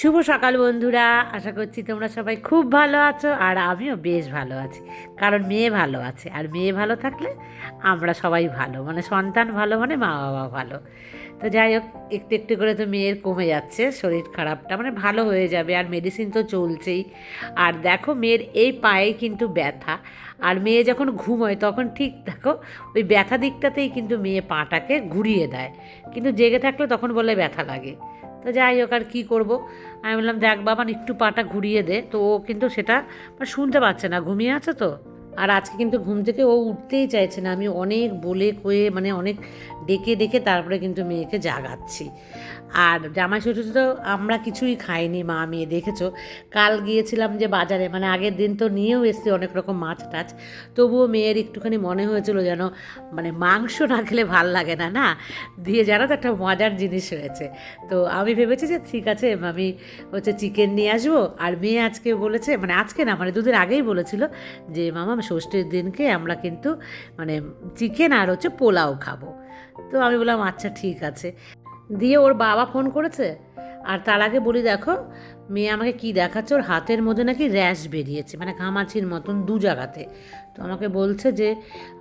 শুভ সকাল বন্ধুরা, আশা করছি তোমরা সবাই খুব ভালো আছো আর আমিও বেশ ভালো আছি। কারণ মেয়ে ভালো আছে, আর মেয়ে ভালো থাকলে আমরা সবাই ভালো, মানে সন্তান ভালো মানে মা বাবা ভালো। তো যাই হোক, একটু একটু করে তো মেয়ের কমে যাচ্ছে শরীর খারাপটা, মানে ভালো হয়ে যাবে, আর মেডিসিন তো চলছেই। আর দেখো মেয়ের এই পায়ে কিন্তু ব্যথা, আর মেয়ে যখন ঘুমোয় তখন ঠিক দেখো ওই ব্যথা দিকটাতেই কিন্তু মেয়ে পাটাকে ঘুরিয়ে দেয়, কিন্তু জেগে থাকলে তখন বলে ব্যথা লাগে। তো যাই হোক, আর কী করবো, আমি বললাম দেখ বাবা একটু পাটা ঘুরিয়ে দে, তো ও কিন্তু সেটা শুনতে পাচ্ছে না, ঘুমিয়ে আছে তো। আর আজকে কিন্তু ঘুম থেকে ও উঠতেই চাইছে না, আমি অনেক বলে কয়ে মানে অনেক ডেকে ডেকে তারপরে কিন্তু মেয়েকে জাগাচ্ছি। আর জামাই ষষ্ঠী তো আমরা কিছুই খাইনি মা মেয়ে, দেখেছো কাল গিয়েছিলাম যে বাজারে, মানে আগের দিন তো নিয়েও এসছি অনেক রকম মাছ টাছ, তবুও মেয়ের একটুখানি মনে হয়েছিল যেন মানে মাংস না খেলে ভাল লাগে না না, দিয়ে জানো তো একটা মজার জিনিস হয়েছে। তো আমি ভেবেছি যে ঠিক আছে আমি হচ্ছে চিকেন নিয়ে আসবো, আর মেয়ে আজকে বলেছে, মানে আজকে না মানে দুদিন আগেই বলেছিল যে মামা ষষ্ঠীর দিনকে আমরা কিন্তু মানে চিকেন আর হচ্ছে পোলাও খাবো। তো আমি বললাম আচ্ছা ঠিক আছে, দিয়ে ওর বাবা ফোন করেছে। আর তার আগে বলি দেখো মেয়ে আমাকে কি দেখাচ্ছে, ওর হাতের মধ্যে নাকি র্যাশ বেরিয়েছে, মানে ঘামাচির মতন দু জায়গাতে। তো আমাকে বলছে যে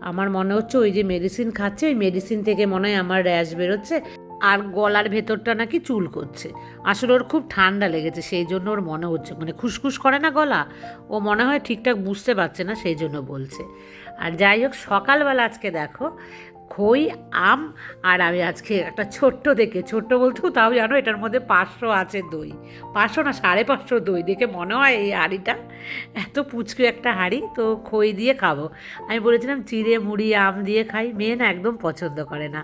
আমার মনে হচ্ছে ওই যে মেডিসিন খাচ্ছে ওই মেডিসিন থেকে মনে হয় আমার র্যাশ বেরোচ্ছে, আর গলার ভেতরটা নাকি চুল করছে। আসলে ওর খুব ঠান্ডা লেগেছে, সেই জন্য ওর মনে হচ্ছে, মানে খুসখুস করে না গলা, ও মনে হয় ঠিকঠাক বুঝতে পারছে না, সেই জন্য বলছে। আর যাই হোক, সকালবেলা আজকে দেখো খই আম, আর আমি আজকে একটা ছোট্ট দেখে, ছোট্ট বলতেও তাও জানো এটার মধ্যে 500 আছে দই, 500 না 550 দই, দেখে মনে হয় এই হাঁড়িটা এত পুচকু একটা হাঁড়ি, তো খই দিয়ে খাবো। আমি বলেছিলাম চিড়ে মুড়ি আম দিয়ে খাই, মেয়ে না একদম পছন্দ করে না।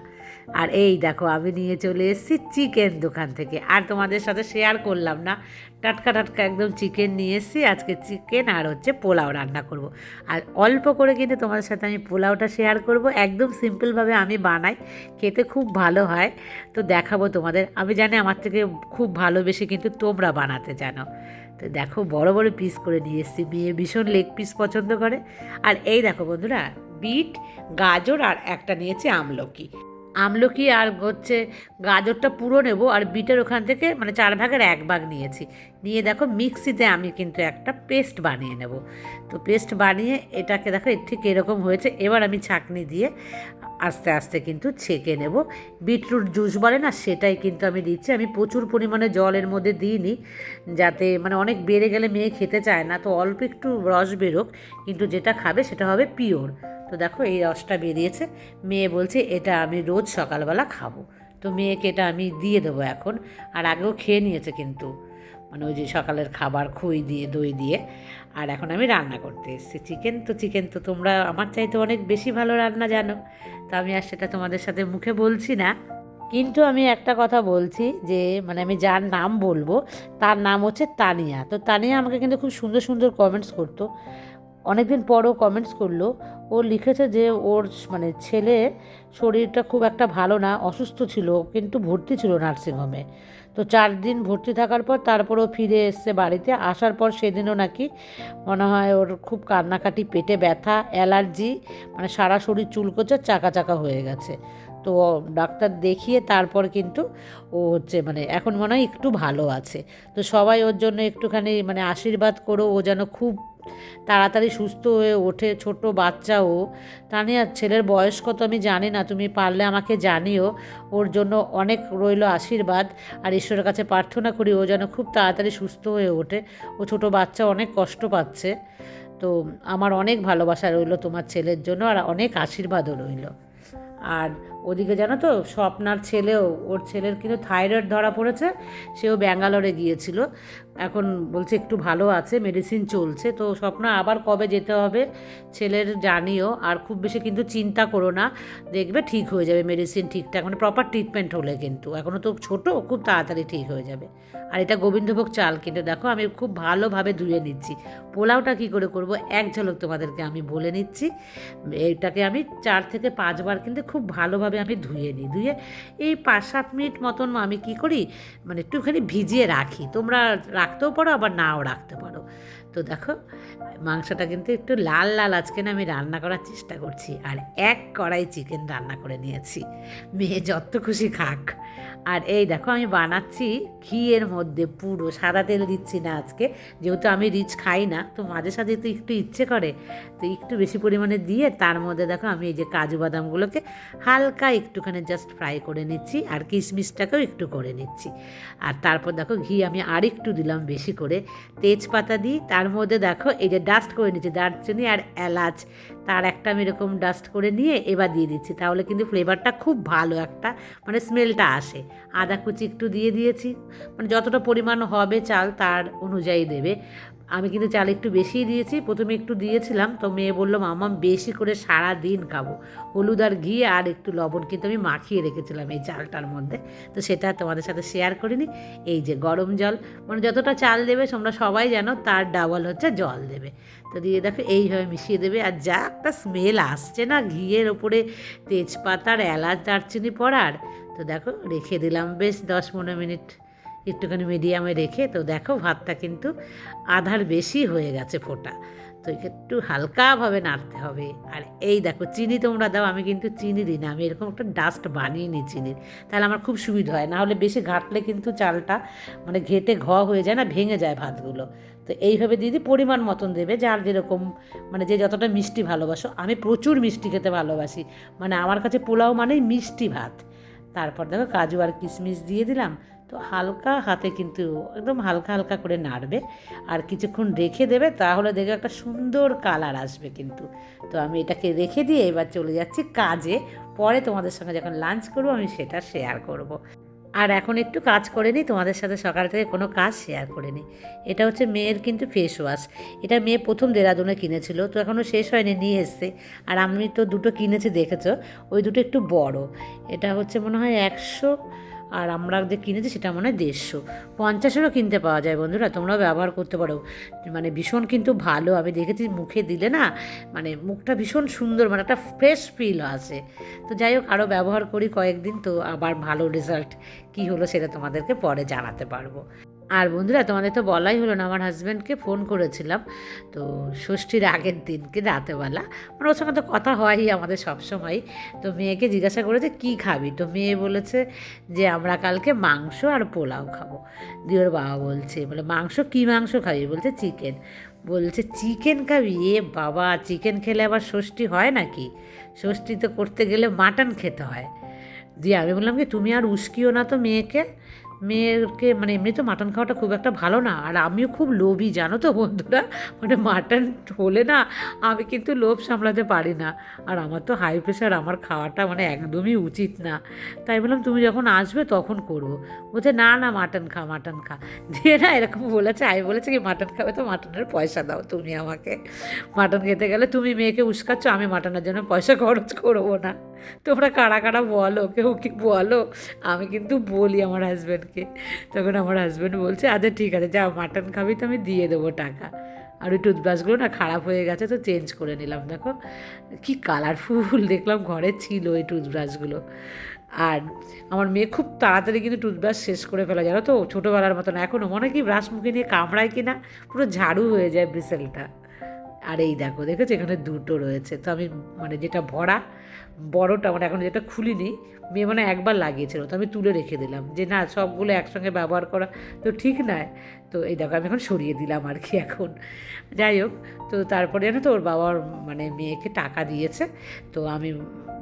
আর এই দেখো আমি নিয়ে চলে এসেছি চিকেন দোকান থেকে, আর তোমাদের সাথে শেয়ার করলাম না, টাটকা টাটকা একদম চিকেন নিয়ে এসেছি। আজকে চিকেন আর হচ্ছে পোলাও রান্না করব। আর অল্প করে কিন্তু তোমাদের সাথে আমি পোলাওটা শেয়ার করব, একদম সিম্পলভাবে আমি বানাই, খেতে খুব ভালো হয়। তো দেখাবো তোমাদের, আমি জানি আমার থেকে খুব ভালোবেসে কিন্তু তোমরা বানাতে জানো। তো দেখো বড় বড় পিস করে নিয়ে এসেছি, মেয়ে ভীষণ লেগ পিস পছন্দ করে। আর এই দেখো বন্ধুরা, বিট, গাজর আর একটা নিয়েছি আমলকি। আমলকি আর হচ্ছে গাজরটা পুরো নেব, আর বিটের ওখান থেকে মানে 1/4 ভাগ নিয়েছি। নিয়ে দেখো মিক্সিতে আমি কিন্তু একটা পেস্ট বানিয়ে নেব। তো পেস্ট বানিয়ে এটাকে দেখো ঠিক এরকম হয়েছে, এবার আমি ছাঁকনি দিয়ে আস্তে আস্তে কিন্তু ছেঁকে নেব। বিটরুট জুস বলে না, সেটাই কিন্তু আমি দিচ্ছি। আমি প্রচুর পরিমাণে জলের মধ্যে দিইনি, যাতে মানে অনেক বেড়ে গেলে মেয়ে খেতে চায় না, তো অল্প একটু রস বেরোক, কিন্তু যেটা খাবে সেটা হবে পিওর। তো দেখো এই রসটা বেরিয়েছে, মেয়ে বলছে এটা আমি রোজ সকালবেলা খাবো। তো মেয়েকে এটা আমি দিয়ে দেবো এখন, আর আগেও খেয়ে নিয়েছে কিন্তু, মানে ওই যে সকালের খাবার খই দিয়ে দই দিয়ে। আর এখন আমি রান্না করতে এসেছি চিকেন। তো চিকেন তো তোমরা আমার চাইতে অনেক বেশি ভালো রান্না জানো, তো আমি আর সেটা তোমাদের সাথে মুখে বলছি না। কিন্তু আমি একটা কথা বলছি যে মানে আমি যার নাম বলবো তার নাম হচ্ছে তানিয়া। তো তানিয়া আমাকে কিন্তু খুব সুন্দর সুন্দর কমেন্টস করতো, অনেকদিন পরও কমেন্টস করলো। ও লিখেছে যে ওর মানে ছেলে শরীরটা খুব একটা ভালো না, অসুস্থ ছিল, কিন্তু ভর্তি ছিল নার্সিংহোমে। তো 4 দিন ভর্তি থাকার পর তারপরও ফিরে এসছে বাড়িতে, আসার পর সেদিনও নাকি মনে হয় ওর খুব কান্নাকাটি, পেটে ব্যথা, অ্যালার্জি, মানে সারা শরীর চুলকোচা চাকা চাকা হয়ে গেছে। তো ডাক্তার দেখিয়ে তারপর কিন্তু ও হচ্ছে মানে এখন মনে হয় একটু ভালো আছে। তো সবাই ওর জন্য একটুখানি মানে আশীর্বাদ করো, ও যেন খুব তাড়াতাড়ি সুস্থ হয়ে ওঠে, ছোট বাচ্চা ও। তানিয়ার ছেলের বয়স কত আমি জানি না, তুমি পারলে আমাকে জানিও। ওর জন্য অনেক রইল আশীর্বাদ, আর ঈশ্বরের কাছে প্রার্থনা করি ও যেন খুব তাড়াতাড়ি সুস্থ হয়ে ওঠে। ও ছোট বাচ্চা অনেক কষ্ট পাচ্ছে। তো আমার অনেক ভালোবাসা রইল তোমার ছেলের জন্য, আর অনেক আশীর্বাদও রইল। আর ওদিকে জানো তো স্বপ্নার ছেলেও, ওর ছেলের কিন্তু থাইরয়েড ধরা পড়েছে, সেও ব্যাঙ্গালোরে গিয়েছিল, এখন বলছে একটু ভালো আছে, মেডিসিন চলছে। তো স্বপ্ন আবার কবে যেতে হবে ছেলের জানিও, আর খুব বেশি কিন্তু চিন্তা করো না, দেখবে ঠিক হয়ে যাবে, মেডিসিন ঠিকঠাক মানে প্রপার ট্রিটমেন্ট হলে, কিন্তু এখনও তো ছোটো, খুব তাড়াতাড়ি ঠিক হয়ে যাবে। আর এটা গোবিন্দভোগ চাল, কিন্তু দেখো আমি খুব ভালোভাবে ধুয়ে নিচ্ছি। পোলাওটা কী করে করব এক ঝলক তোমাদেরকে আমি বলে নিচ্ছি। এইটাকে আমি 4 থেকে 5 বার কিন্তু খুব ভালোভাবে আমি ধুয়ে নিই, ধুয়ে এই 5-7 মিনিট মতন আমি কী করি মানে একটুখানি ভিজিয়ে রাখি, তোমরা রাখতেও পারো আবার নাও রাখতে পারো। তো দেখো মাংসটা কিন্তু একটু লাল লাল আজকে না আমি রান্না করার চেষ্টা করছি। আর এক কড়াই চিকেন রান্না করে নিয়েছি, মেয়ে যত খুশি খাক। আর এই দেখো আমি বানাচ্ছি ঘিয়ের মধ্যে, পুরো সাদা তেল দিচ্ছি না আজকে, যেহেতু আমি রিচ খাই না, তো মাঝে সাঝে তো একটু ইচ্ছে করে, তো একটু বেশি পরিমাণে দিয়ে তার মধ্যে দেখো আমি এই যে কাজু বাদামগুলোকে হালকা একটুখানি জাস্ট ফ্রাই করে নিচ্ছি, আর কিশমিশটাকেও একটু করে নিচ্ছি। আর তারপর দেখো ঘি আমি আরেকটু দিলাম বেশি করে, তেজপাতা দিই, তার মধ্যে দেখো এই যে ডাস্ট করে নিচ্ছি দারচিনি আর এলাচ, তার একটা আমি এরকম ডাস্ট করে নিয়ে এবার দিয়ে দিচ্ছি, তাহলে কিন্তু ফ্লেভারটা খুব ভালো একটা মানে স্মেলটা আসে। আদা কুচি একটু দিয়ে দিয়েছি, মানে যতটা পরিমাণ হবে চাল তার অনুযায়ী দেবে। আমি কিন্তু চাল একটু বেশিই দিয়েছি, প্রথমে একটু দিয়েছিলাম, তো মেয়ে বললো মামা বেশি করে সারা দিন খাবো। হলুদ আর ঘি আর একটু লবণ কিন্তু আমি মাখিয়ে রেখেছিলাম এই চালটার মধ্যে, তো সেটা তোমাদের সাথে শেয়ার করিনি। এই যে গরম জল, মানে যতটা চাল দেবে তোমরা সবাই জানো তার ডাবল হচ্ছে জল দেবে, তো দিয়ে দেখো এইভাবে মিশিয়ে দেবে। আর যা একটা স্মেল আসছে না ঘিয়ের ওপরে তেজপাতার এলাচ দারচিনি পড়ার, তো দেখো রেখে দিলাম বেশ 10-15 মিনিট একটুখানি মিডিয়ামে রেখে। তো দেখো ভাতটা কিন্তু আধার বেশি হয়ে গেছে ফোটা, তো একটু হালকাভাবে নাড়তে হবে। আর এই দেখো চিনি তোমরা দাও, আমি কিন্তু চিনি দিই না, আমি এরকম একটা ডাস্ট বানিয়ে নিই চিনির, তাহলে আমার খুব সুবিধা হয়, না হলে বেশি ঘাটলে কিন্তু চালটা মানে ঘেটে হয়ে যায় না, ভেঙে যায় ভাতগুলো। তো এইভাবে দিদি পরিমাণ মতন দেবে, যার যেরকম মানে যে যতটা মিষ্টি ভালোবাসো। আমি প্রচুর মিষ্টি খেতে ভালোবাসি, মানে আমার কাছে পোলাও মানেই মিষ্টি ভাত। তারপর দেখো কাজু আর কিশমিশ দিয়ে দিলাম, তো হালকা হাতে কিন্তু একদম হালকা হালকা করে নাড়বে আর কিছুক্ষণ রেখে দেবে, তাহলে দেখবে একটা সুন্দর কালার আসবে কিন্তু। তো আমি এটাকে রেখে দিয়ে এবার চলে যাচ্ছি কাজে, পরে তোমাদের সঙ্গে যখন লাঞ্চ করবো আমি সেটা শেয়ার করব। আর এখন একটু কাজ করে নিই, তোমাদের সাথে সকাল থেকে কোনো কাজ শেয়ার করে নিই। এটা হচ্ছে মেয়ের কিন্তু ফেস ওয়াশ, এটা মেয়ে প্রথম দেরাদুনে কিনেছিল, তো এখনও শেষ হয়নি, নিয়ে এসছে। আর আমি তো দুটো কিনেছি দেখেছো, ওই দুটো একটু বড়, এটা হচ্ছে মনে হয় 100, আর আমরা যে কিনেছি সেটা মনে হয় 150। 50-এরও কিনতে পাওয়া যায় বন্ধুরা, তোমরাও ব্যবহার করতে পারো, মানে ভীষণ কিন্তু ভালো। আমি দেখেছি মুখে দিলে না মানে মুখটা ভীষণ সুন্দর, মানে একটা ফ্রেশ ফিল আসে। তো যাই হোক আরও ব্যবহার করি কয়েকদিন, তো আবার ভালো রেজাল্ট কী হলো সেটা তোমাদেরকে পরে জানাতে পারবো। আর বন্ধুরা তোমাদের তো বলাই হলো না, আমার হাজব্যান্ডকে ফোন করেছিলাম, তো ষষ্ঠীর আগের দিনকে রাতেবেলা, মানে ওর সঙ্গে তো কথা হয়ই আমাদের সবসময়। তো মেয়েকে জিজ্ঞাসা করেছে কী খাবি, তো মেয়ে বলেছে যে আমরা কালকে মাংস আর পোলাও খাবো। দিয়ে ওর বাবা বলছে, বলে মাংস, কী মাংস খাবি, বলছে চিকেন। বলছে চিকেন খাবি, এ বাবা চিকেন খেলে আবার ষষ্ঠী হয় নাকি, ষষ্ঠী তো করতে গেলে মাটন খেতে হয়। দিয়ে আমি বললাম কি তুমি আর উস্কিও না তো মেয়েকে মানে এমনি তো মাটন খাওয়াটা খুব একটা ভালো না, আর আমিও খুব লোভী জানো তো বন্ধুরা, মানে মাটন হলে না আমি কিন্তু লোভ সামলাতে পারি না, আর আমার তো হাই প্রেশার, আমার খাওয়াটা মানে একদমই উচিত না। তাই বললাম তুমি যখন আসবে তখন করবো। বলছে না না মাটন খা। দিয়ে না এরকম বলেছে, আমি বলেছি কি মাটন খাবে তো মাটনের পয়সা দাও তুমি আমাকে, মাটন খেতে গেলে তুমি মেয়েকে উস্কাচ্ছ, আমি মাটনের জন্য পয়সা খরচ করবো না। তোমরা কারা কারা বলো, কেউ কি বলো, আমি কিন্তু বলি আমার হাজব্যান্ডকে। তখন আমার হাজব্যান্ড বলছে আচ্ছা ঠিক আছে যা মাটন খাবি তো আমি দিয়ে দেবো টাকা। আর ওই টুথব্রাশগুলো না খারাপ হয়ে গেছে, তো চেঞ্জ করে নিলাম। দেখো কি কালারফুল দেখলাম ঘরে ছিল এই টুথব্রাশগুলো। আর আমার মেয়ে খুব তাড়াতাড়ি কিন্তু টুথব্রাশ শেষ করে ফেলা, জানো তো ছোটোবেলার মতন এখনও মনে কি ব্রাশ মুখে নিয়ে কামড়ায় কি না, পুরো ঝাড়ু হয়ে যায় ব্রিসেলটা। আর এই দেখেছো এখানে দুটো রয়েছে, তো আমি মানে যেটা ভরা বড়টা মানে এখন যেটা খুলিনি, মেয়ে মানে একবার লাগিয়েছিল, তো আমি তুলে রেখে দিলাম যে না সবগুলো একসঙ্গে ব্যবহার করা তো ঠিক নয়। তো এই দেখো আমি এখন সরিয়ে দিলাম আর কি এখন। যাই হোক, তো তারপরে জানো তো ওর বাবার মানে মেয়েকে টাকা দিয়েছে, তো আমি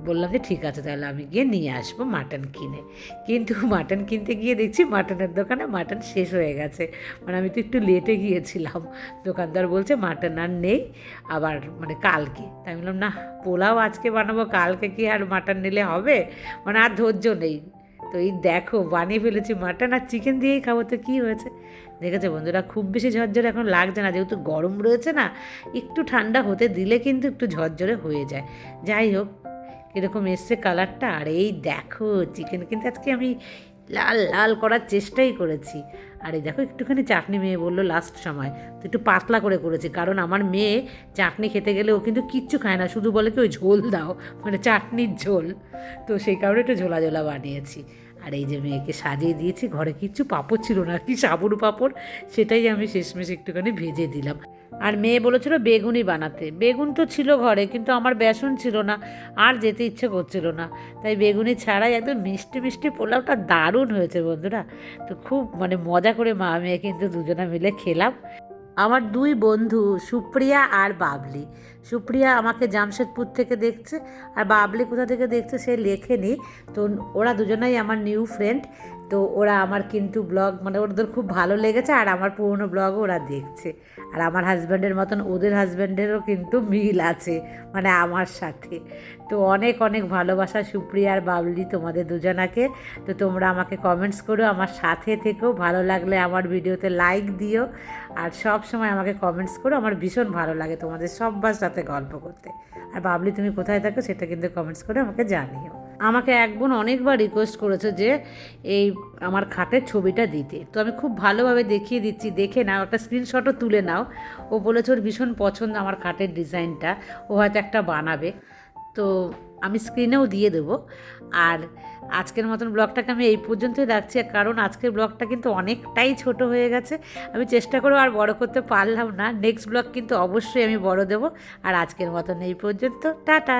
বললাম যে ঠিক আছে তাহলে আমি গিয়ে নিয়ে আসবো মাটন কিনে। কিন্তু মাটন কিনতে গিয়ে দেখছি মাটনের দোকানে মাটন শেষ হয়ে গেছে, মানে আমি তো একটু লেটে গিয়েছিলাম। দোকানদার বলছে মাটন আর নেই, আবার মানে কালকে। তাই বললাম না পোলাও আজকে বানাবো, কালকে কি আর মাটন নিলে হবে, মানে আর ধৈর্য নেই। তো এই দেখো বানিয়ে ফেলেছি মাটন, আর চিকেন দিয়েই খাবো, তো কী হয়েছে দেখেছো বন্ধুরা, খুব বেশি ঝরঝরে এখন লাগছে না, যেহেতু গরম রয়েছে না, একটু ঠান্ডা হতে দিলে কিন্তু একটু ঝরঝরে হয়ে যায়। যাই হোক কীরকম এসছে কালারটা। আর এই দেখো চিকেন কিন্তু আজকে আমি লাল লাল করার চেষ্টাই করেছি। আর এই দেখো একটুখানি চাটনি মেয়ে বললো লাস্ট সময়, তো একটু পাতলা করে করেছি, কারণ আমার মেয়ে চাটনি খেতে গেলে ও কিন্তু কিচ্ছু খায় না, শুধু বলে কি ওই ঝোল দাও, মানে চাটনির ঝোল, তো সেই কারণে একটু ঝোলা ঝোলা বানিয়েছি। আর এই যে মেয়েকে সাজিয়ে দিয়েছি, ঘরে কিচ্ছু পাঁপড় ছিল না, কি সাবুর পাঁপড়, সেটাই আমি শেষমেশ একটুখানি ভেজে দিলাম। আর মেয়ে বলেছিল বেগুনি বানাতে, বেগুন তো ছিল ঘরে কিন্তু আমার বেসন ছিল না, আর যেতে ইচ্ছে করছিল না, তাই বেগুনি ছাড়াই একদম মিষ্টি মিষ্টি পোলাওটা দারুণ হয়েছে বন্ধুরা। তো খুব মানে মজা করে মা মেয়ে কিন্তু দুজনে মিলে খেলাম। আমার দুই বন্ধু সুপ্রিয়া আর বাবলি, সুপ্রিয়া আমাকে জামশেদপুর থেকে দেখছে, আর বাবলি কোথা থেকে দেখছে সে লেখেনি। তো ওরা দুজনেই আমার নিউ ফ্রেন্ড। তো ওরা আমার কিন্তু ব্লগ মানে ওদের খুব ভালো লেগেছে, আর আমার পুরনো ব্লগও ওরা দেখছে। আর আমার হাজব্যান্ডের মতন ওদের হাজব্যান্ডেরও কিন্তু মিল আছে মানে আমার সাথে। তো অনেক অনেক ভালোবাসা সুপ্রিয়া আর বাবলি তোমাদের দুজনাকে। তো তোমরা আমাকে কমেন্টস করো, আমার সাথে থেকেও, ভালো লাগলে আমার ভিডিওতে লাইক দিও, আর সব সময় আমাকে কমেন্টস করো, আমার ভীষণ ভালো লাগে তোমাদের সবার সাথে গল্প করতে। আর বাবলি তুমি কোথায় থাকো সেটা কিন্তু কমেন্টস করে আমাকে জানিও। আমাকে এক বোন অনেকবার রিকোয়েস্ট করেছে যে এই আমার খাটের ছবিটা দিতে, তো আমি খুব ভালোভাবে দেখিয়ে দিচ্ছি, দেখে নাও, একটা স্ক্রিনশটও তুলে নাও। ও বলেছে ওর ভীষণ পছন্দ আমার খাটের ডিজাইনটা, ও হয়তো একটা বানাবে। তো আমি স্ক্রিনেও দিয়ে দেবো। আর আজকের মতন ব্লগটাকে আমি এই পর্যন্তই রাখছি, কারণ আজকের ব্লগটা কিন্তু অনেকটাই ছোট হয়ে গেছে। আমি চেষ্টা করেও আর বড় করতে পারলাম না, নেক্সট ব্লগ কিন্তু অবশ্যই আমি বড় দেবো। আর আজকের মতন এই পর্যন্ত, টাটা।